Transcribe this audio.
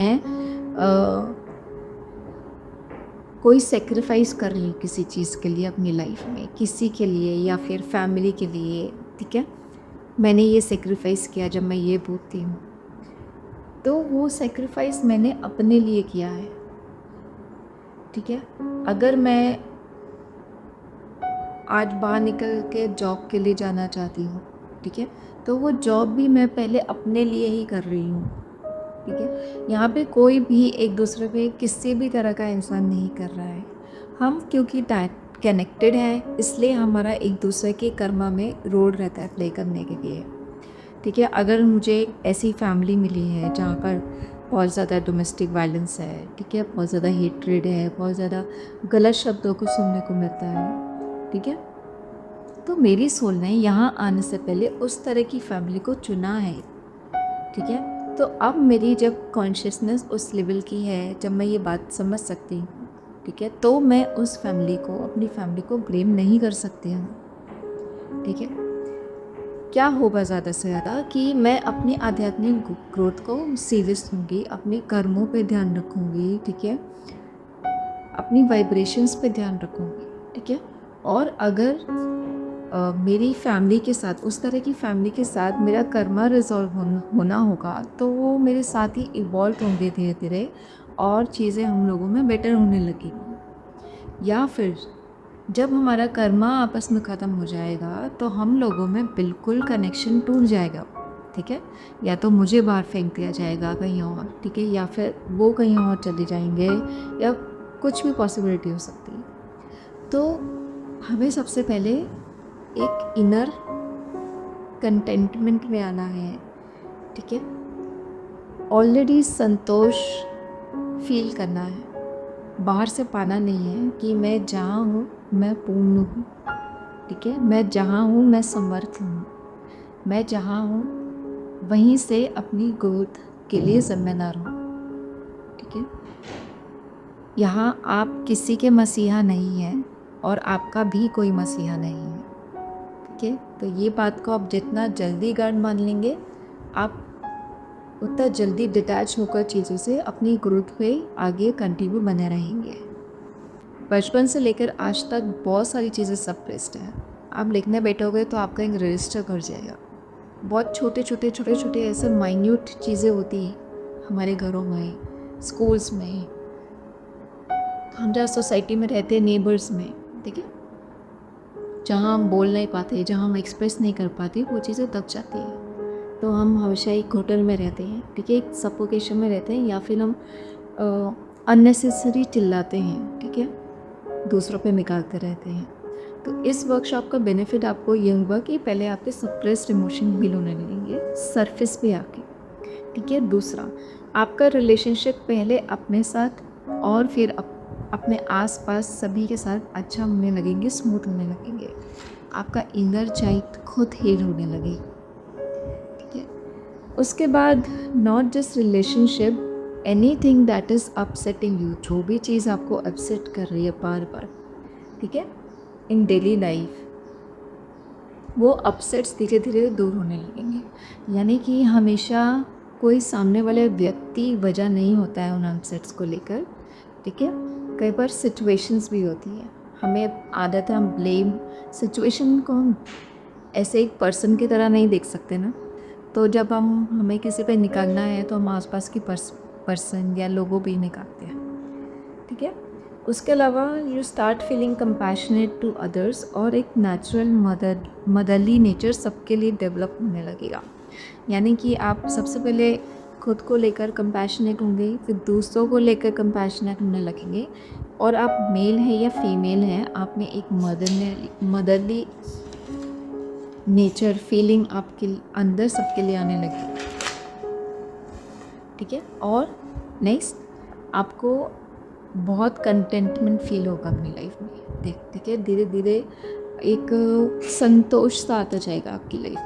अ, कोई सेक्रीफाइस कर रही हूँ किसी चीज़ के लिए अपनी लाइफ में, किसी के लिए या फिर फैमिली के लिए, ठीक है? मैंने ये सेक्रीफाइस किया जब मैं ये बोलती हूँ, तो वो सेक्रीफाइस मैंने अपने लिए किया है, ठीक है? अगर मैं आज बाहर निकल के जॉब के लिए जाना चाहती हूँ, ठीक है? तो वो जॉब भी मैं पहले अपने लिए ही कर रही हूँ, ठीक है? यहाँ पे कोई भी एक दूसरे पे किसी भी तरह का इंसान नहीं कर रहा है। हम क्योंकि कनेक्टेड हैं, इसलिए हमारा एक दूसरे के कर्मा में रोल रहता है प्ले करने के लिए, ठीक है? अगर मुझे ऐसी फैमिली मिली है जहाँ पर बहुत ज़्यादा डोमेस्टिक वायलेंस है, ठीक है? बहुत ज़्यादा हेट्रेड है, बहुत ज़्यादा गलत शब्दों को सुनने को मिलता है, ठीक है? तो मेरी सोल ने यहाँ आने से पहले उस तरह की फैमिली को चुना है, ठीक है? तो अब मेरी जब कॉन्शियसनेस उस लेवल की है, जब मैं ये बात समझ सकती हूँ, ठीक है? तो मैं उस फैमिली को, अपनी फैमिली को ब्लेम नहीं कर सकती हूँ, ठीक है? क्या होगा ज़्यादा से ज़्यादा कि मैं अपनी आध्यात्मिक ग्रोथ को सीरियस लूँगी, अपने कर्मों पे ध्यान रखूँगी, ठीक है? अपनी वाइब्रेशंस पे ध्यान रखूँगी, ठीक है? और अगर मेरी फैमिली के साथ, उस तरह की फैमिली के साथ मेरा कर्मा रिज़ॉल्व होना होगा, तो वो मेरे साथ ही इवॉल्व होंगे धीरे धीरे और चीज़ें हम लोगों में बेटर होने लगेंगी। या फिर जब हमारा कर्मा आपस में ख़त्म हो जाएगा तो हम लोगों में बिल्कुल कनेक्शन टूट जाएगा, ठीक है? या तो मुझे बाहर फेंक दिया जाएगा कहीं और, ठीक है? या फिर वो कहीं और चले जाएंगे, या कुछ भी पॉसिबिलिटी हो सकती है। तो हमें सबसे पहले एक इनर कंटेंटमेंट में आना है, ठीक है? ऑलरेडी संतोष फील करना है, बाहर से पाना नहीं है कि मैं जहाँ हूँ मैं पूर्ण हूँ, ठीक है? मैं जहाँ हूँ मैं समर्थ हूँ, मैं जहाँ हूँ वहीं से अपनी ग्रोथ के लिए जिम्मेदार हूँ, ठीक है? यहाँ आप किसी के मसीहा नहीं हैं और आपका भी कोई मसीहा नहीं है, ठीक है? तो ये बात को आप जितना जल्दी गार्ड मान लेंगे, आप उतना जल्दी डिटैच होकर चीज़ों से अपनी ग्रोथ पे आगे कंटिन्यू बने रहेंगे। बचपन से लेकर आज तक बहुत सारी चीज़ें सप्रेस्ड हैं। आप लिखने बैठोगे तो आपका एक रजिस्टर कर जाएगा। बहुत छोटे छोटे ऐसे माइन्यूट चीज़ें होती हैं हमारे घरों में, स्कूल्स में, हम जहाँ सोसाइटी में रहते हैं, नेबर्स में, ठीक है? जहाँ हम बोल नहीं पाते, जहाँ हम एक्सप्रेस नहीं कर पाते, वो चीज़ें दब जाती हैं। तो हम हमेशा एक होटल में रहते हैं, ठीक है? एक सफोकेशन में रहते हैं, या फिर हम अननेसेसरी चिल्लाते हैं, ठीक है? दूसरों पे निकालते रहते हैं। तो इस वर्कशॉप का बेनिफिट आपको ये होगा कि पहले आपके सप्रेस्ड इमोशन हील होने लगेंगे सरफेस पे आके, ठीक है? दूसरा, आपका रिलेशनशिप पहले अपने साथ और फिर अपने आसपास सभी के साथ अच्छा होने लगेंगे, स्मूथ होने लगेंगे। आपका इनर चाइल्ड खुद हील होने लगेगी, ठीक है? उसके बाद not just relationship, anything that is upsetting you, जो भी चीज़ आपको अपसेट कर रही है बार बार, ठीक है, इन डेली लाइफ, वो अपसेट्स धीरे धीरे दूर होने लगेंगे। यानी कि हमेशा कोई सामने वाले व्यक्ति वजह नहीं होता है उन अपसेट्स को लेकर, ठीक है? कई बार सिचुएशंस भी होती है, हमें आदत है हम ब्लेम सिचुएशन को, हम ऐसे एक पर्सन की तरह नहीं देख सकते ना। तो जब हमें किसी पे निकालना है तो हम आसपास की पर्सन या लोगों पे ही निकालते हैं, ठीक है? उसके अलावा you start feeling compassionate to others, और एक नेचुरल मदरली नेचर सबके लिए डेवलप होने लगेगा। यानी कि आप सबसे पहले खुद को लेकर कंपैशनेट होंगे, फिर दूसरों को लेकर कंपैशनेट होने लगेंगे, और आप मेल हैं या फीमेल हैं, आप में एक मदरली नेचर फीलिंग आपके अंदर सबके लिए आने लगी, ठीक है? और नेक्स्ट, आपको बहुत कंटेंटमेंट फील होगा अपनी लाइफ में, ठीक है? धीरे धीरे एक संतोष सा आता जाएगा आपकी लाइफ।